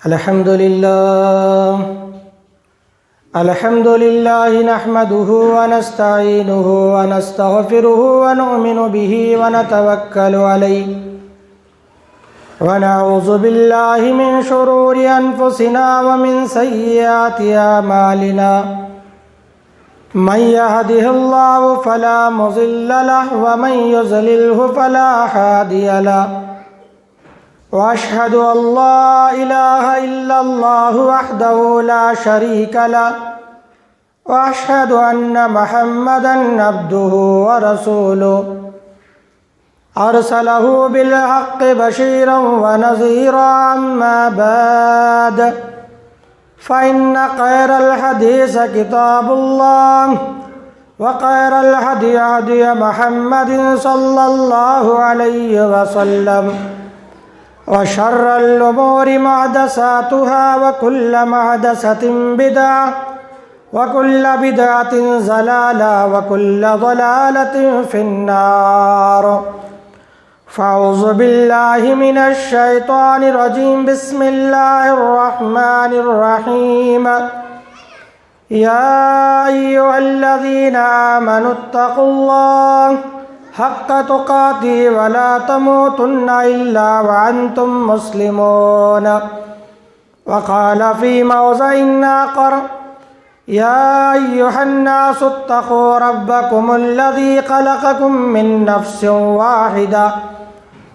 الحمد لله نحمده ونستعينه ونستغفره ونؤمن به ونتوكل عليه ونعوذ بالله من شرور أنفسنا ومن سيئات أعمالنا من يهده الله فلا مضل له ومن يضلله فلا هادي له وأشهد أن لا إله إلا الله وحده لا شريك له وأشهد أن محمدًا عبده ورسوله أرسله بالحق بشيرا ونذيرا أما بعد فإن خير الحديث كتاب الله وخير الهدي هدي محمد صلى الله عليه وسلم وشر الأمور محدثاتها وكل محدثة بدعة وكل بدعة ضلالة وكل ضلالة في النار فأعوذ بالله من الشيطان الرجيم بسم الله الرحمن الرحيم يا أيها الذين آمنوا اتقوا الله حق تقاته ولا تموتن إلا وأنتم مسلمون وقال في موضع آخر يا أيها الناس اتقوا ربكم الذي خلقكم من نفس واحدة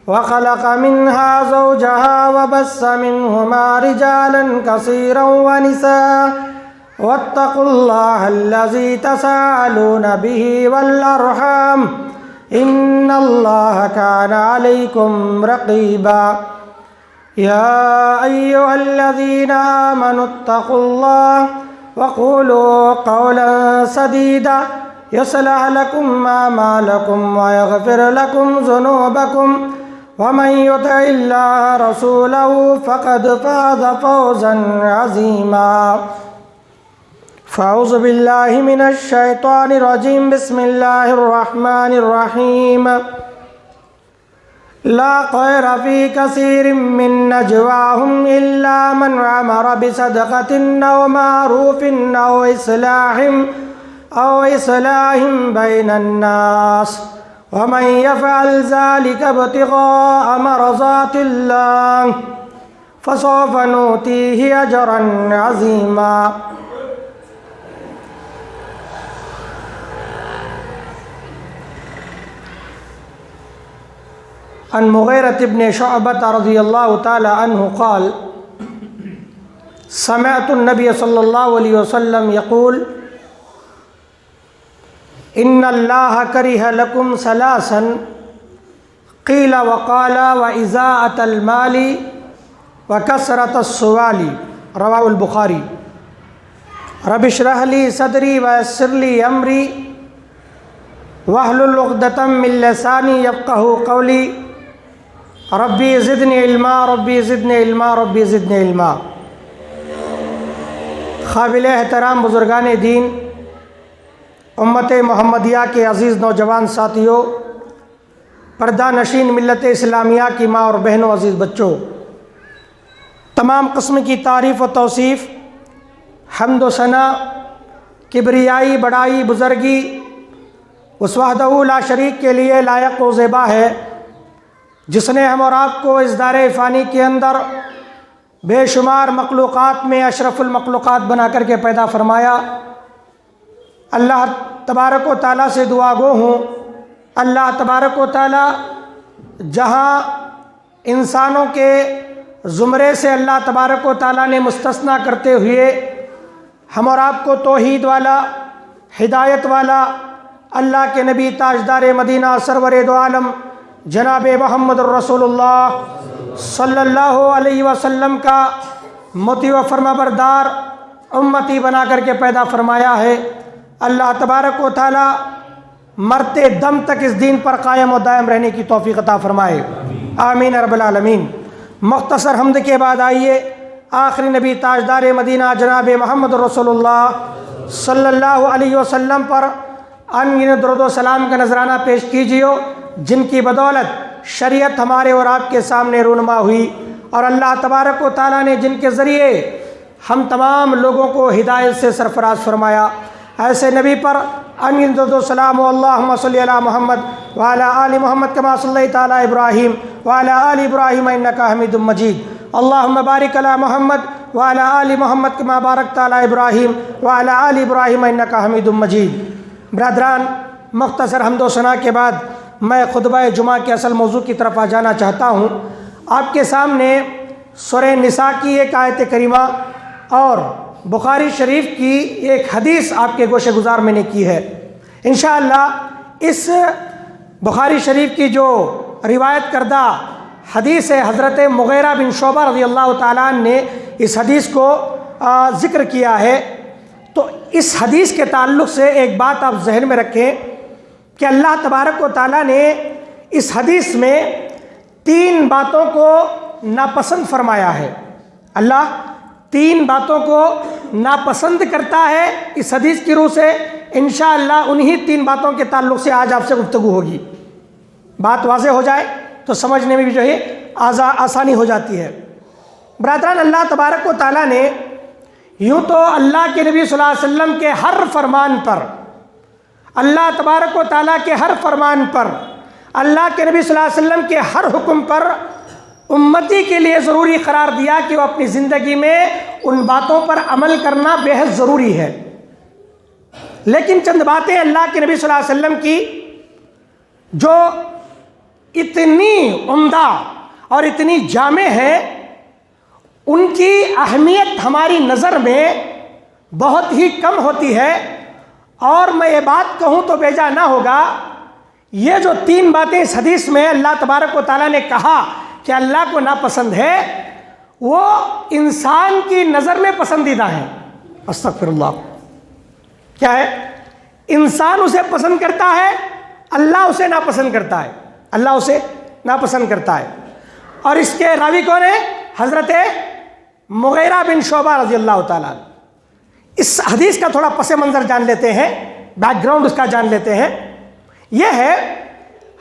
وخلق منها زوجها وبث منهما رجالا كثيرا ونساء واتقوا الله الذي تساءلون به والأرحام إن الله كان عليكم رقيبا يا أيها الذين آمنوا اتقوا الله وقولوا قولا سديدا يصلح لكم أعمالكم ويغفر لكم ذنوبكم ومن يطع الله رسوله فقد فاز فوزا عظيما فأعوذ بالله من الشيطان الرجيم بسم الله الرحمن الرحيم لا خير في كثير من نجواهم إلا من أمر بصدقة أو معروف أو إصلاح بين الناس ومن يفعل ذلك ابتغاء مرضات الله فسوف نؤتيه أجرا عظيما عن مغيرة بن شعبة رضي الله تعالى عنه قال سمعت النبي صلى الله عليه وسلم يقول إن الله كره لكم ثلاثا قيل وقال وإزاءة المال وكثرة السؤال رواه البخاري رب اشرح لي صدري ويسر لي أمري واحلل عقدة من لساني يفقهوا قولي ربی زدنی علما ربی زدنی علما ربی زدنی علما۔ قابل احترام بزرگان دین، امت محمدیہ کے عزیز نوجوان ساتھیوں، پردہ نشین ملت اسلامیہ کی ماں اور بہنوں، عزیز بچوں، تمام قسم کی تعریف و توصیف، حمد و ثنا، کبریائی، بڑائی، بزرگی اس وحدہ لا شریک کے لیے لائق و زیبا ہے، جس نے ہم اور آپ کو اس دار فانی کے اندر بے شمار مخلوقات میں اشرف المخلوقات بنا کر کے پیدا فرمایا۔ اللہ تبارک و تعالیٰ سے دعا گو ہوں، اللہ تبارک و تعالیٰ جہاں انسانوں کے زمرے سے اللہ تبارک و تعالیٰ نے مستثنیٰ کرتے ہوئے ہم اور آپ کو توحید والا، ہدایت والا، اللہ کے نبی تاجدار مدینہ سرور دو عالم جناب محمد الرسول اللہ صلی اللہ علیہ وسلم کا مطیع و فرما بردار امتی بنا کر کے پیدا فرمایا ہے۔ اللہ تبارک و تعالی مرتے دم تک اس دین پر قائم و دائم رہنے کی توفیق عطا فرمائے، آمین رب العالمین۔ مختصر حمد کے بعد آئیے آخری نبی تاجدار مدینہ جناب محمد الرسول اللہ صلی اللہ علیہ وسلم پر انگن درود و سلام کا نذرانہ پیش کیجیے، جن کی بدولت شریعت ہمارے اور آپ کے سامنے رونما ہوئی اور اللہ تبارک و تعالیٰ نے جن کے ذریعے ہم تمام لوگوں کو ہدایت سے سرفراز فرمایا، ایسے نبی پر السلام اللہم صلی علی محمد وعلی آل محمد کما صلیت علی ابراہیم وعلی آل ابراہیم انکا حمید مجید، اللہم بارک علی محمد وعلی آل محمد کما بارکت علی ابراہیم وعلی آل ابراہیم انکا حمید مجید۔ برادران، مختصر حمد و ثنا کے بعد میں خطبہ جمعہ کے اصل موضوع کی طرف آ جانا چاہتا ہوں۔ آپ کے سامنے سورہ نساء کی ایک آیت کریمہ اور بخاری شریف کی ایک حدیث آپ کے گوشے گزار میں نے کی ہے۔ انشاءاللہ اس بخاری شریف کی جو روایت کردہ حدیث ہے، حضرت مغیرہ بن شعبہ رضی اللہ تعالیٰ عنہ نے اس حدیث کو ذکر کیا ہے۔ تو اس حدیث کے تعلق سے ایک بات آپ ذہن میں رکھیں کہ اللہ تبارک و تعالیٰ نے اس حدیث میں 3 باتوں کو ناپسند فرمایا ہے۔ اللہ 3 باتوں کو ناپسند کرتا ہے اس حدیث کی روح سے۔ انشاءاللہ انہی 3 باتوں کے تعلق سے آج آپ سے گفتگو ہوگی۔ بات واضح ہو جائے تو سمجھنے میں بھی جو ہے آسانی ہو جاتی ہے۔ برادران، اللہ تبارک و تعالیٰ نے یوں تو اللہ کے نبی صلی اللہ علیہ وسلم کے ہر فرمان پر، اللہ تبارک و تعالیٰ کے ہر فرمان پر، اللہ کے نبی صلی اللہ علیہ وسلم کے ہر حکم پر امتی کے لیے ضروری قرار دیا کہ وہ اپنی زندگی میں ان باتوں پر عمل کرنا بے حد ضروری ہے۔ لیکن چند باتیں اللہ کے نبی صلی اللہ علیہ وسلم کی جو اتنی عمدہ اور اتنی جامع ہیں، ان کی اہمیت ہماری نظر میں بہت ہی کم ہوتی ہے۔ اور میں یہ بات کہوں تو بیجا نہ ہوگا، یہ جو 3 باتیں اس حدیث میں اللہ تبارک و تعالیٰ نے کہا کہ اللہ کو ناپسند ہے، وہ انسان کی نظر میں پسندیدہ ہیں۔ استغفر اللہ۔ کیا ہے؟ انسان اسے پسند کرتا ہے، اللہ اسے ناپسند کرتا ہے۔ اللہ اسے ناپسند کرتا ہے۔ اور اس کے راوی کون ہے؟ حضرت مغیرہ بن شعبہ رضی اللہ تعالیٰ عنہ۔ اس حدیث کا تھوڑا پس منظر جان لیتے ہیں، بیک گراؤنڈ اس کا جان لیتے ہیں۔ یہ ہے،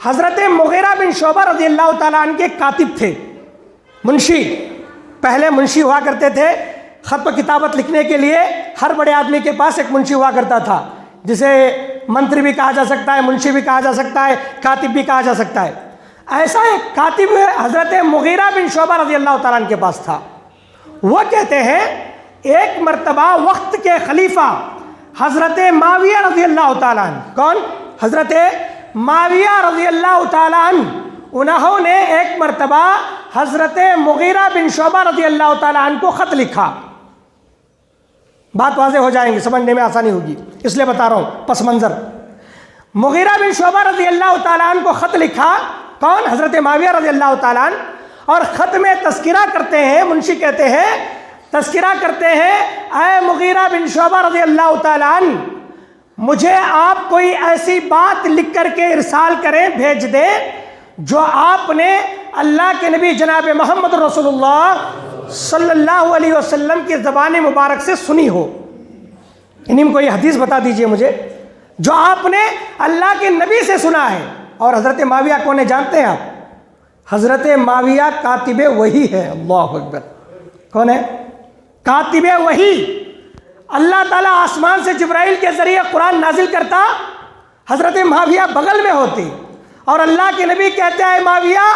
حضرت مغیرہ بن شعبہ رضی اللہ تعالیٰ عنہ کے کاتب تھے، منشی۔ پہلے منشی ہوا کرتے تھے، خط و کتابت لکھنے کے لیے ہر بڑے آدمی کے پاس ایک منشی ہوا کرتا تھا، جسے منتری بھی کہا جا سکتا ہے، منشی بھی کہا جا سکتا ہے، کاتب بھی کہا جا سکتا ہے۔ ایسا ایک کاتب حضرت مغیرہ بن شعبہ رضی اللہ تعالیٰ عنہ کے پاس تھا۔ وہ کہتے ہیں ایک مرتبہ وقت کے خلیفہ حضرت معاویہ رضی اللہ تعالیٰ عنہ، کون؟ حضرت معاویہ رضی اللہ تعالیٰ عنہ، انہوں نے ایک مرتبہ حضرت مغیرہ بن شعبہ رضی اللہ تعالیٰ عنہ کو خط لکھا۔ بات واضح ہو جائیں گی، سمجھنے میں آسانی ہوگی، اس لیے بتا رہا ہوں پس منظر۔ مغیرہ بن شعبہ رضی اللہ تعالیٰ عنہ کو خط لکھا، کون؟ حضرت معاویہ رضی اللہ تعالیٰ عنہ۔ اور خط میں تذکرہ کرتے ہیں، منشی کہتے ہیں، تذکرہ کرتے ہیں، اے مغیرہ بن شعبہ رضی اللہ تعالیٰ عنہ، مجھے آپ کوئی ایسی بات لکھ کر کے ارسال کریں، بھیج دیں، جو آپ نے اللہ کے نبی جناب محمد رسول اللہ صلی اللہ علیہ وسلم کی زبان مبارک سے سنی ہو۔ انہی میں کوئی حدیث بتا دیجئے مجھے جو آپ نے اللہ کے نبی سے سنا ہے۔ اور حضرت معاویہ کون ہے جانتے ہیں آپ؟ حضرت معاویہ کاتب وحی ہے۔ اللہ اکبر۔ کون ہے؟ کاتب وحی۔ اللہ تعالیٰ آسمان سے جبرائیل کے ذریعے قرآن نازل کرتا، حضرت معاویہ بغل میں ہوتی، اور اللہ کے نبی کہتے ہیں معاویہ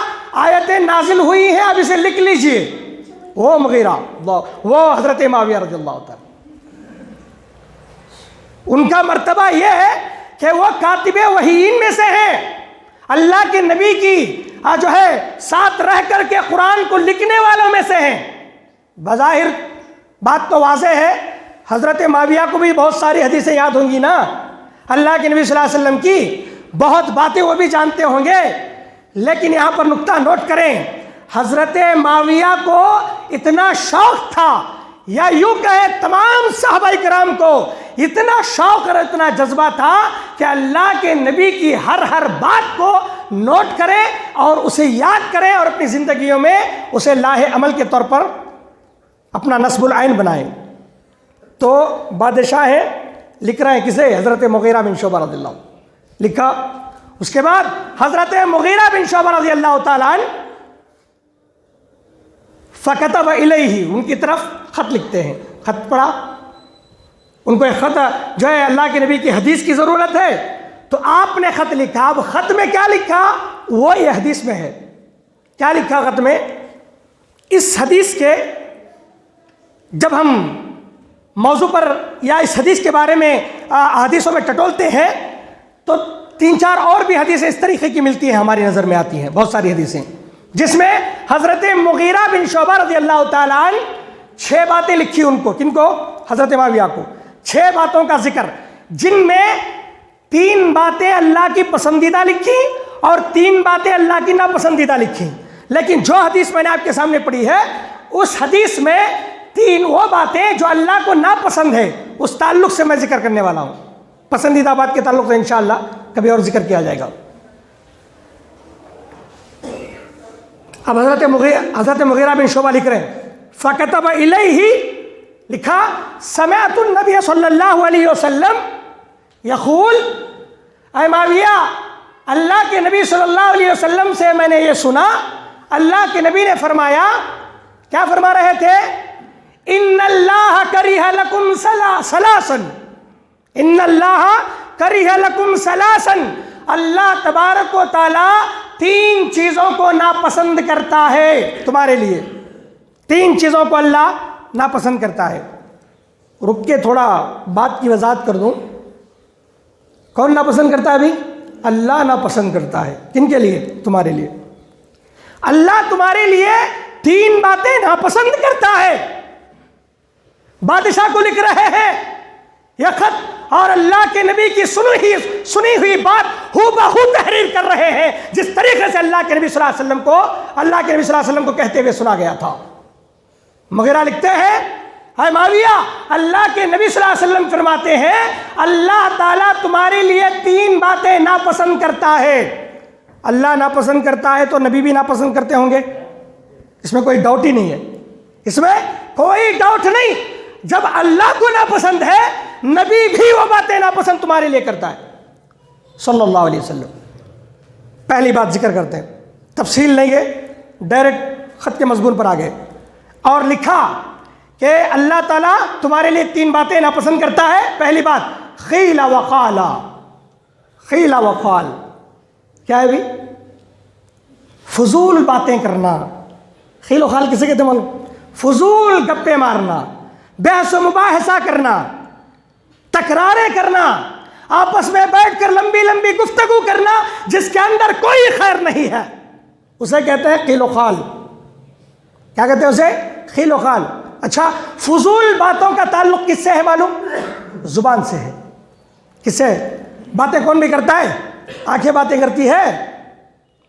آیتیں نازل ہوئی ہیں، اب اسے لکھ لیجئے۔ وہ مغیرہ، وہ حضرت معاویہ رضی اللہ تعالیٰ، ان کا مرتبہ یہ ہے کہ وہ کاتب وحیین میں سے ہیں، اللہ کے نبی کی جو ہے ساتھ رہ کر کے قرآن کو لکھنے والوں میں سے ہیں۔ بظاہر بات تو واضح ہے، حضرت معاویہ کو بھی بہت ساری حدیثیں یاد ہوں گی نا، اللہ کے نبی صلی اللہ علیہ وسلم کی بہت باتیں وہ بھی جانتے ہوں گے، لیکن یہاں پر نقطہ نوٹ کریں، حضرت معاویہ کو اتنا شوق تھا، یا یوں کہے تمام صحابہ کرام کو اتنا شوق اور اتنا جذبہ تھا کہ اللہ کے نبی کی ہر بات کو نوٹ کرے اور اسے یاد کرے اور اپنی زندگیوں میں اسے لاہ عمل کے طور پر اپنا نصب العین بنائیں۔ تو بادشاہ ہے، لکھ رہے ہیں کسے؟ حضرت مغیرہ بن شعبہ رضی اللہ عنہ لکھا۔ اس کے بعد حضرت مغیرہ بن شعبہ رضی اللہ تعالیٰ عنہ فَكَتَبَ إِلَيْهِ، ان کی طرف خط لکھتے ہیں. خط پڑھا، ان کو ایک خط جو ہے اللہ کے نبی کی حدیث کی ضرورت ہے تو آپ نے خط لکھا. اب خط میں کیا لکھا وہ یہ حدیث میں ہے. کیا لکھا خط میں؟ اس حدیث کے جب ہم موضوع پر یا اس حدیث کے بارے میں حدیثوں میں ٹٹولتے ہیں تو 3-4 اور بھی حدیثیں اس طریقے کی ملتی ہیں، ہماری نظر میں آتی ہیں بہت ساری حدیثیں، جس میں حضرت مغیرہ بن شعبہ رضی اللہ تعالیٰ عنہ 6 باتیں لکھی ان کو. کن کو؟ حضرت معاویہ کو. 6 باتوں کا ذکر، جن میں 3 باتیں اللہ کی پسندیدہ لکھی اور 3 باتیں اللہ کی ناپسندیدہ لکھی. لیکن جو حدیث میں نے آپ کے سامنے پڑھی ہے اس حدیث میں 3 وہ باتیں جو اللہ کو ناپسند ہے اس تعلق سے میں ذکر کرنے والا ہوں. پسندیدہ بات کے تعلق سے انشاءاللہ کبھی اور ذکر کیا جائے گا. اب حضرت مغیرہ بن شعبہ لکھ رہے ہیں فَكَتَبَ إِلَيْهِ، لکھا سمعت النبی صلی اللہ علیہ وسلم یقول، اے معاویہ اللہ کے نبی صلی اللہ علیہ وسلم سے میں نے یہ سنا، اللہ کے نبی نے فرمایا، کیا فرما رہے تھے؟ ان اللہ کرہ لکم ثلاثا، ان اللہ کرہ لکم ثلاثا، اللہ تبارک و تعالی 3 چیزوں کو ناپسند کرتا ہے تمہارے لیے. 3 چیزوں کو اللہ ناپسند کرتا ہے. رک کے تھوڑا بات کی وضاحت کر دوں. کون ناپسند کرتا ہے ابھی؟ اللہ ناپسند کرتا ہے. کن کے لیے؟ تمہارے لیے. اللہ تمہارے لیے 3 باتیں ناپسند کرتا ہے. بادشاہ کو لکھ رہے ہیں یہ خط اور اللہ کے نبی کی سنی ہوئی بات ہو بہو تحریر کر رہے ہیں جس طریقے سے اللہ کے نبی صلی اللہ علیہ وسلم کو کہتے ہوئے سنا گیا تھا. مغیرہ لکھتے ہیں اے معاویہ اللہ کے نبی صلی اللہ علیہ وسلم فرماتے ہیں اللہ تعالیٰ تمہارے لیے 3 باتیں ناپسند کرتا ہے. اللہ ناپسند کرتا ہے تو نبی بھی ناپسند کرتے ہوں گے، اس میں کوئی ڈاؤٹ ہی نہیں ہے. اس میں کوئی ڈاؤٹ نہیں. جب اللہ کو ناپسند ہے نبی بھی وہ باتیں ناپسند تمہارے لیے کرتا ہے صلی اللہ علیہ وسلم. پہلی بات ذکر کرتے ہیں، تفصیل نہیں ہے، ڈائریکٹ خط کے مضمون پر آ گئے. اور لکھا کہ اللہ تعالیٰ تمہارے لیے 3 باتیں ناپسند کرتا ہے. پہلی بات خیل وقال. خیل وقال کیا ہے بھی؟ فضول باتیں کرنا. خیل و خال کسے کہتے ہیں معلوم؟ فضول گپے مارنا، بحث و مباحثہ کرنا، تکراریں کرنا، آپس میں بیٹھ کر لمبی لمبی گفتگو کرنا جس کے اندر کوئی خیر نہیں ہے، اسے کہتے ہیں خیل و خال. کیا کہتے ہیں اسے؟ خیل و خال. اچھا فضول باتوں کا تعلق کس سے ہے معلوم؟ زبان سے ہے. کس سے؟ باتیں کون بھی کرتا ہے؟ آنکھیں باتیں کرتی ہے؟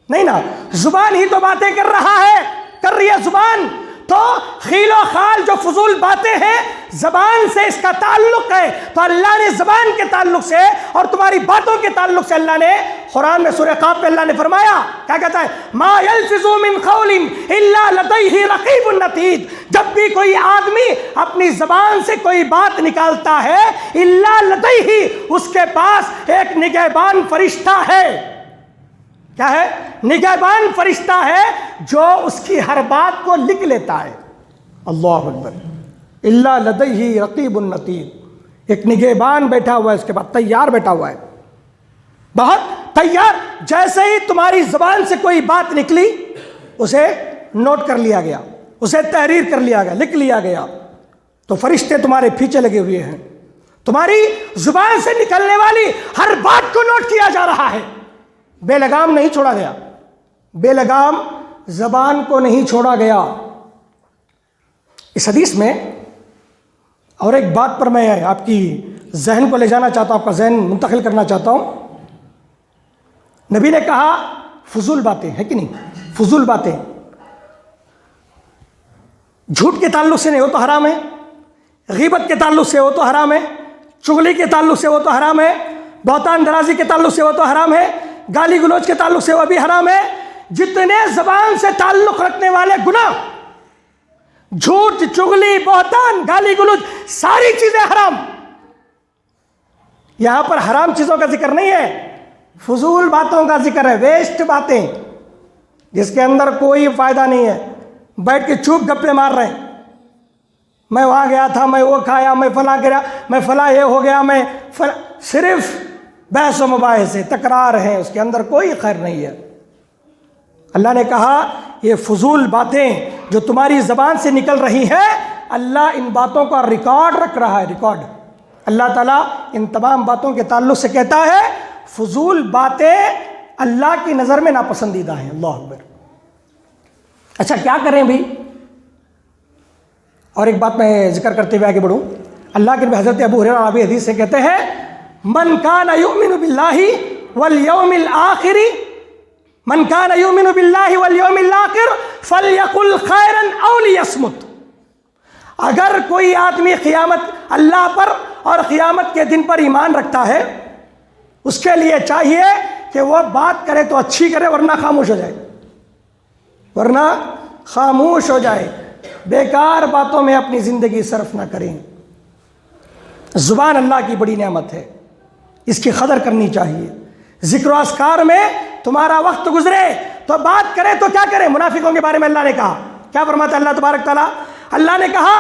نہیں نا، زبان ہی تو باتیں کر رہا ہے، کر رہی ہے زبان. تو خیل و خال جو فضول باتیں ہیں زبان سے اس کا تعلق ہے. تو اللہ نے زبان کے تعلق سے اور تمہاری باتوں کے تعلق سے اللہ نے قرآن میں سورہ قاف میں اللہ نے فرمایا، کیا کہتا ہے؟ ما یلفظ من قول الا لدیہ رقیب عتید. جب بھی کوئی آدمی اپنی زبان سے کوئی بات نکالتا ہے الا لدیہ، اس کے پاس ایک نگہبان فرشتہ ہے. کیا ہے؟ نگہبان فرشتہ ہے جو اس کی ہر بات کو لکھ لیتا ہے. اللہ اکبر. الا لدیہ رقیب عتید. ایک نگہبان بیٹھا ہوا ہے، اس کے بعد تیار بیٹھا ہوا ہے، بہت تیار. جیسے ہی تمہاری زبان سے کوئی بات نکلی اسے نوٹ کر لیا گیا، اسے تحریر کر لیا گیا، لکھ لیا گیا. تو فرشتے تمہارے پیچھے لگے ہوئے ہیں. تمہاری زبان سے نکلنے والی ہر بات کو نوٹ کیا جا رہا ہے. بے لگام نہیں چھوڑا گیا، بے لگام زبان کو نہیں چھوڑا گیا. اس حدیث میں اور ایک بات پر میں آپ کی ذہن کو لے جانا چاہتا ہوں، آپ کا ذہن منتقل کرنا چاہتا ہوں. نبی نے کہا فضول باتیں ہے کہ نہیں؟ فضول باتیں جھوٹ کے تعلق سے نہیں ہو تو حرام ہے، غیبت کے تعلق سے ہو تو حرام ہے، چغلی کے تعلق سے ہو تو حرام ہے، بہتان درازی کے تعلق سے ہو تو حرام ہے، گالی گلوچ کے تعلق سے وہ بھی حرام ہے. جتنے زبان سے تعلق رکھنے والے گناہ، جھوٹ، چغلی، بہتان، گالی گلوچ، ساری چیزیں حرام. یہاں پر حرام چیزوں کا ذکر نہیں ہے، فضول باتوں کا ذکر ہے، ویسٹ باتیں جس کے اندر کوئی فائدہ نہیں ہے. بیٹھ کے چوپ گپے مار رہے ہیں، میں وہاں گیا تھا، میں وہ کھایا، میں فلاں گیا، میں فلاں یہ ہو گیا، میں صرف بحث و مباحثے، تکرار ہیں، اس کے اندر کوئی خیر نہیں ہے۔ اللہ نے کہا یہ فضول باتیں جو تمہاری زبان سے نکل رہی ہیں، اللہ ان باتوں کا ریکارڈ رکھ رہا ہے، ریکارڈ۔ اللہ تعالیٰ ان تمام باتوں کے تعلق سے کہتا ہے فضول باتیں اللہ کی نظر میں ناپسندیدہ ہیں۔ اللہ اکبر۔ اچھا کیا کریں بھی؟ اور ایک بات میں ذکر کرتے ہوئے آگے بڑھوں۔ اللہ کے نبی حضرت ابو ہریرہ رضی حدیث سے کہتے ہیں من کان یؤمن باللہ والیوم الآخر، من کان یؤمن باللہ والیوم الآخر فلیقل خیرا او لیصمت۔ اگر کوئی آدمی قیامت، اللہ پر اور قیامت کے دن پر ایمان رکھتا ہے، اس کے لیے چاہیے کہ وہ بات کرے تو اچھی کرے، ورنہ خاموش ہو جائے، ورنہ خاموش ہو جائے، بیکار باتوں میں اپنی زندگی صرف نہ کریں۔ زبان اللہ کی بڑی نعمت ہے، اس کی قدر کرنی چاہیے۔ ذکر و اذکار میں تمہارا وقت گزرے تو بات کرے تو کیا کرے؟ منافقوں کے بارے میں اللہ نے کہا، کیا فرماتا اللہ تبارک تعالیٰ؟ اللہ نے کہا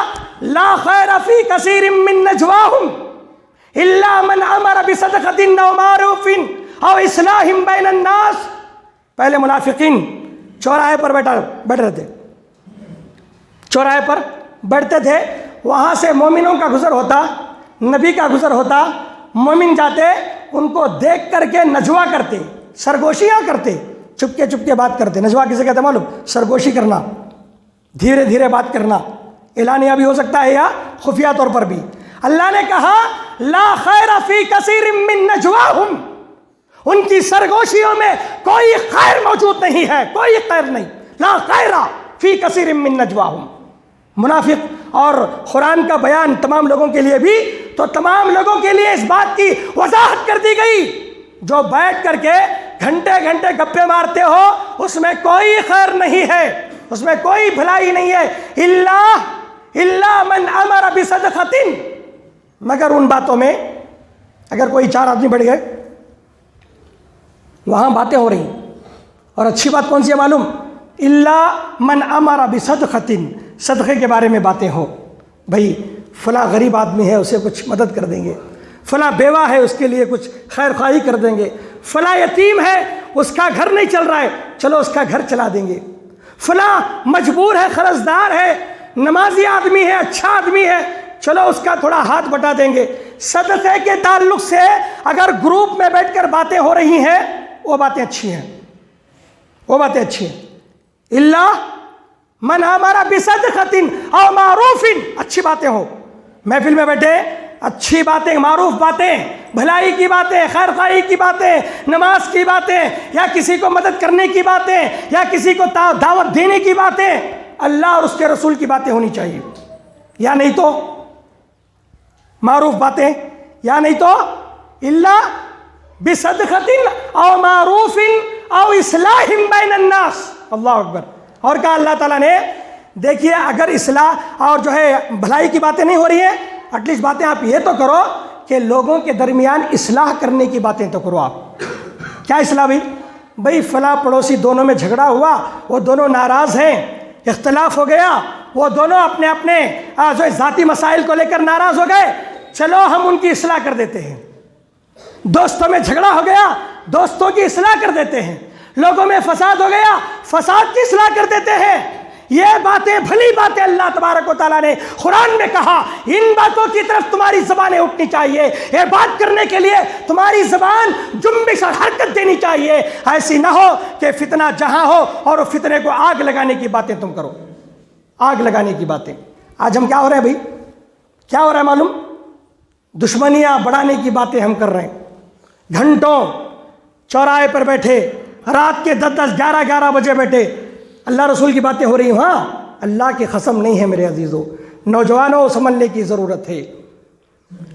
لا خیر فی کثیر من نجواہم الا من امر بصدقۃ او معروف او اصلاح بین الناس۔ پہلے منافقین چوراہے پر بیٹھ رہے تھے، چوراہے پر بیٹھتے تھے، وہاں سے مومنوں کا گزر ہوتا، نبی کا گزر ہوتا، مومن جاتے، ان کو دیکھ کر کے نجوا کرتے، سرگوشیاں کرتے، چپکے چپکے بات کرتے۔ نجوا کسے کہتے ہیں معلوم؟ سرگوشی کرنا، دھیرے دھیرے بات کرنا، اعلانیہ بھی ہو سکتا ہے یا خفیہ طور پر بھی۔ اللہ نے کہا لا خیر فی کثیر من نجواہم، ان کی سرگوشیوں میں کوئی خیر موجود نہیں ہے، کوئی خیر نہیں۔ لا خیر فی کثیر من نجواہم۔ منافق اور قرآن کا بیان تمام لوگوں کے لیے بھی، تو تمام لوگوں کے لیے اس بات کی وضاحت کر دی گئی جو بیٹھ کر کے گھنٹے گھنٹے گپے مارتے ہو، اس میں کوئی خیر نہیں ہے، اس میں کوئی بھلائی نہیں ہے۔ الا من امر بصدقۃ، مگر ان باتوں میں اگر کوئی چار آدمی بیٹھ گئے، وہاں باتیں ہو رہی، اور اچھی بات کون سی ہے معلوم؟ الا من امر بصدقۃ، صدقے کے بارے میں باتیں ہو، بھائی فلاں غریب آدمی ہے اسے کچھ مدد کر دیں گے، فلاں بیوہ ہے اس کے لیے کچھ خیر خواہی کر دیں گے، فلاں یتیم ہے اس کا گھر نہیں چل رہا ہے چلو اس کا گھر چلا دیں گے، فلاں مجبور ہے، قرضدار ہے، نمازی آدمی ہے، اچھا آدمی ہے، چلو اس کا تھوڑا ہاتھ بٹا دیں گے۔ صدقے کے تعلق سے اگر گروپ میں بیٹھ کر باتیں ہو رہی ہیں، وہ باتیں اچھی ہیں، وہ باتیں اچھی ہیں۔ الا من امر بصدقۃ او معروف، اچھی باتیں ہو، محفل میں بیٹھے اچھی باتیں، معروف باتیں، بھلائی کی باتیں، خیر خواہی کی باتیں، نماز کی باتیں، یا کسی کو مدد کرنے کی باتیں، یا کسی کو دعوت دینے کی باتیں، اللہ اور اس کے رسول کی باتیں ہونی چاہیے، یا نہیں تو معروف باتیں، یا نہیں تو الا بصدقۃ او معروف او اصلاح بین الناس۔ اللہ اکبر۔ اور کہا اللہ تعالیٰ نے دیکھیے اگر اصلاح اور جو ہے بھلائی کی باتیں نہیں ہو رہی ہیں، ایٹ لیسٹ باتیں آپ یہ تو کرو کہ لوگوں کے درمیان اصلاح کرنے کی باتیں تو کرو۔ آپ کیا اصلاح بھائی فلاں پڑوسی دونوں میں جھگڑا ہوا، وہ دونوں ناراض ہیں، اختلاف ہو گیا، وہ دونوں اپنے اپنے جو ذاتی مسائل کو لے کر ناراض ہو گئے، چلو ہم ان کی اصلاح کر دیتے ہیں۔ دوستوں میں جھگڑا ہو گیا، دوستوں کی اصلاح کر دیتے ہیں۔ لوگوں میں فساد ہو گیا، فساد کی اصلاح کر دیتے ہیں۔ یہ باتیں بھلی باتیں اللہ تبارک و تعالیٰ نے قرآن میں کہا، ان باتوں کی طرف تمہاری زبانیں اٹھنی چاہیے، یہ بات کرنے کے لیے تمہاری زبان جنبش اور حرکت دینی چاہیے۔ ایسی نہ ہو کہ فتنہ جہاں ہو اور وہ فتنے کو آگ لگانے کی باتیں تم کرو، آگ لگانے کی باتیں۔ آج ہم کیا ہو رہے ہیں بھائی؟ کیا ہو رہا ہے معلوم؟ دشمنیاں بڑھانے کی باتیں ہم کر رہے ہیں، گھنٹوں چوراہے پر بیٹھے، رات کے 10-10 11-11 بجے بیٹھے، اللہ رسول کی باتیں ہو رہی ہیں۔ ہاں اللہ کی قسم نہیں ہے میرے عزیزوں، نوجوانوں سنبھلنے کی ضرورت ہے،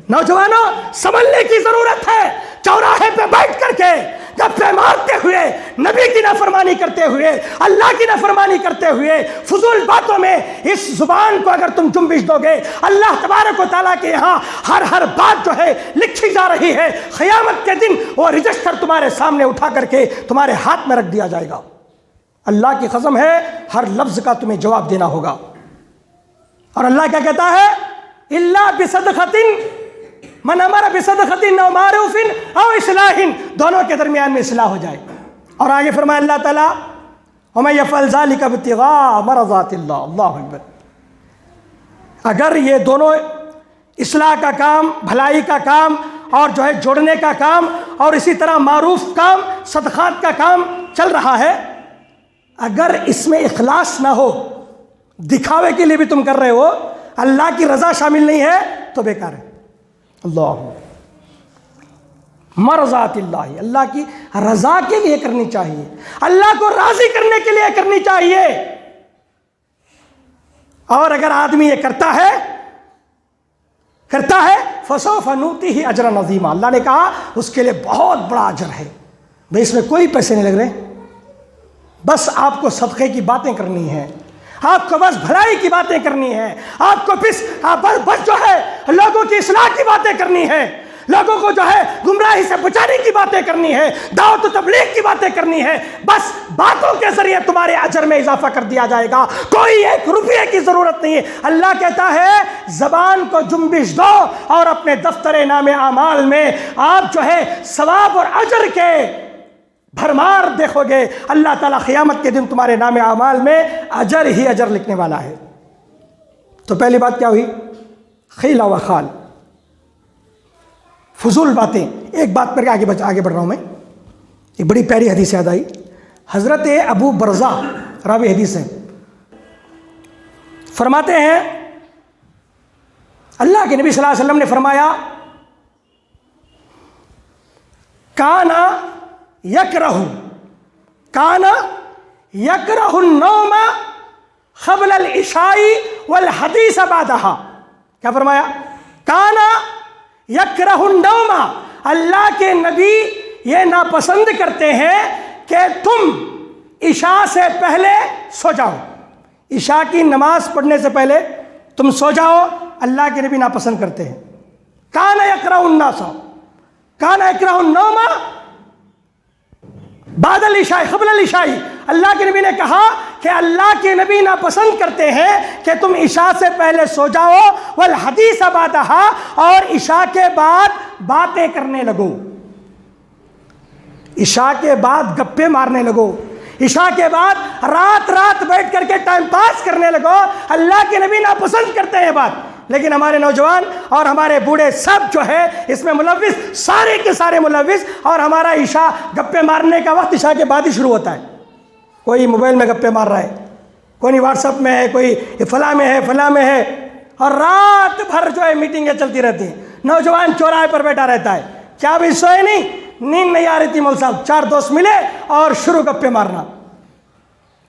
نوجوانوں سنبھلنے کی ضرورت ہے۔ چوراہے پہ بیٹھ کر کے گپے مارتے ہوئے، نبی کی نافرمانی کرتے ہوئے، اللہ کی نافرمانی کرتے ہوئے، فضول باتوں میں اس زبان کو اگر تم جنبش دو گے، اللہ تبارک و تعالیٰ کے یہاں ہر بات جو ہے لکھی جا رہی ہے، قیامت کے دن وہ رجسٹر تمہارے سامنے اٹھا کر کے تمہارے ہاتھ میں رکھ دیا جائے گا۔ اللہ کی قسم ہے ہر لفظ کا تمہیں جواب دینا ہوگا. اور اللہ کیا کہتا ہے؟ الا بصدقۃ من امر بصدقۃ او معروف او اصلاح، دونوں کے درمیان میں اصلاح ہو جائے. اور آگے فرمایا اللہ تعالیٰ ومن یفعل ذلک ابتغاء مرضات اللہ. اللہ اکبر. اگر یہ دونوں اصلاح کا کام، بھلائی کا کام اور جو ہے جوڑنے کا کام اور اسی طرح معروف کام، صدقات کا کام چل رہا ہے، اگر اس میں اخلاص نہ ہو، دکھاوے کے لیے بھی تم کر رہے ہو، اللہ کی رضا شامل نہیں ہے تو بیکار ہے. اللہ مرضات اللہ، اللہ کی رضا کے لیے کرنی چاہیے، اللہ کو راضی کرنے کے لیے کرنی چاہیے. اور اگر آدمی یہ کرتا ہے فسوف نؤتیہ اجرا عظیما، اللہ نے کہا اس کے لیے بہت بڑا اجر ہے. بھائی اس میں کوئی پیسے نہیں لگ رہے، بس آپ کو صدقے کی باتیں کرنی ہیں، آپ کو بس بھلائی کی باتیں کرنی ہیں، آپ کو بس جو ہے لوگوں کی اصلاح کی باتیں کرنی ہے، لوگوں کو جو ہے گمراہی سے بچانے کی باتیں کرنی ہے، دعوت و تبلیغ کی باتیں کرنی ہے. بس باتوں کے ذریعے تمہارے اجر میں اضافہ کر دیا جائے گا، کوئی 1 روپیے کی ضرورت نہیں ہے. اللہ کہتا ہے زبان کو جنبش دو اور اپنے دفتر نام اعمال میں آپ جو ہے ثواب اور اجر کے بھرمار دیکھو گے. اللہ تعالیٰ قیامت کے دن تمہارے نام اعمال میں اجر ہی اجر لکھنے والا ہے. تو پہلی بات کیا ہوئی؟ خیل و خال، فضول باتیں. ایک بات پر آگے بڑھ رہا ہوں میں. ایک بڑی پیاری حدیث یاد آئی. حضرت ابو برزہ راوی حدیث ہیں، فرماتے ہیں اللہ کے نبی صلی اللہ علیہ وسلم نے فرمایا کانا یکرہ النوم قبل العشاء والحدیث بعدہا. کیا فرمایا؟ کانا یکرہ النوم، اللہ کے نبی یہ ناپسند کرتے ہیں کہ تم عشاء سے پہلے سو جاؤ، عشاء کی نماز پڑھنے سے پہلے تم سو جاؤ، اللہ کے نبی ناپسند کرتے ہیں. کانا یکرہ الناس، کانا یکرہ النوم بعد العشاء قبل العشاء. اللہ کے نبی نے کہا کہ اللہ کے نبی ناپسند کرتے ہیں کہ تم عشاء سے پہلے سو جاؤ، والحدیث بعدہا، اور عشاء کے بعد باتیں کرنے لگو، عشاء کے بعد گپے مارنے لگو، عشاء کے بعد رات بیٹھ کر کے ٹائم پاس کرنے لگو. اللہ کے نبی ناپسند کرتے ہیں بات. لیکن ہمارے نوجوان اور ہمارے بوڑھے سب جو ہے اس میں ملوث، سارے کے سارے ملوث. اور ہمارا عشاء گپے مارنے کا وقت عشاء کے بعد ہی شروع ہوتا ہے. کوئی موبائل میں گپے مار رہا ہے، کوئی واٹس ایپ میں ہے، کوئی فلاں میں ہے، اور رات بھر جو ہے میٹنگیں چلتی رہتی ہیں. نوجوان چوراہے پر بیٹھا رہتا ہے. کیا بھی سوئے نہیں، نیند نہیں آ رہی تھی، مول صاحب 4 دوست ملے اور شروع گپے مارنا.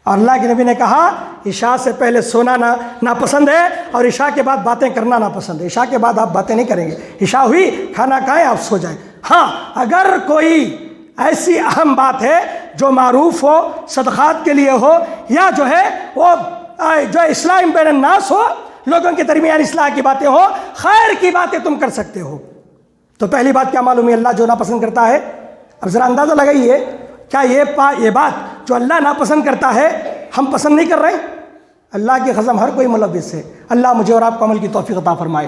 اور اللہ کے نبی نے کہا عشاء سے پہلے سونا ناپسند ہے اور عشاء کے بعد باتیں کرنا ناپسند ہے. عشاء کے بعد آپ باتیں نہیں کریں گے، عشاء ہوئی، کھانا کھائیں، آپ سو جائیں. ہاں اگر کوئی ایسی اہم بات ہے جو معروف ہو، صدقات کے لیے ہو، یا جو ہے وہ جو اصلاح بین الناس ہو، لوگوں کے درمیان اصلاح کی باتیں ہو، خیر کی باتیں تم کر سکتے ہو. تو پہلی بات کیا معلوم ہے؟ اللہ جو ناپسند کرتا ہے. اب ذرا اندازہ لگائیے، کیا یہ بات جو اللہ ناپسند کرتا ہے ہم پسند نہیں کر رہے؟ اللہ کی قسم ہر کوئی ملوث ہے. اللہ مجھے اور آپ کو عمل کی توفیق عطا فرمائے،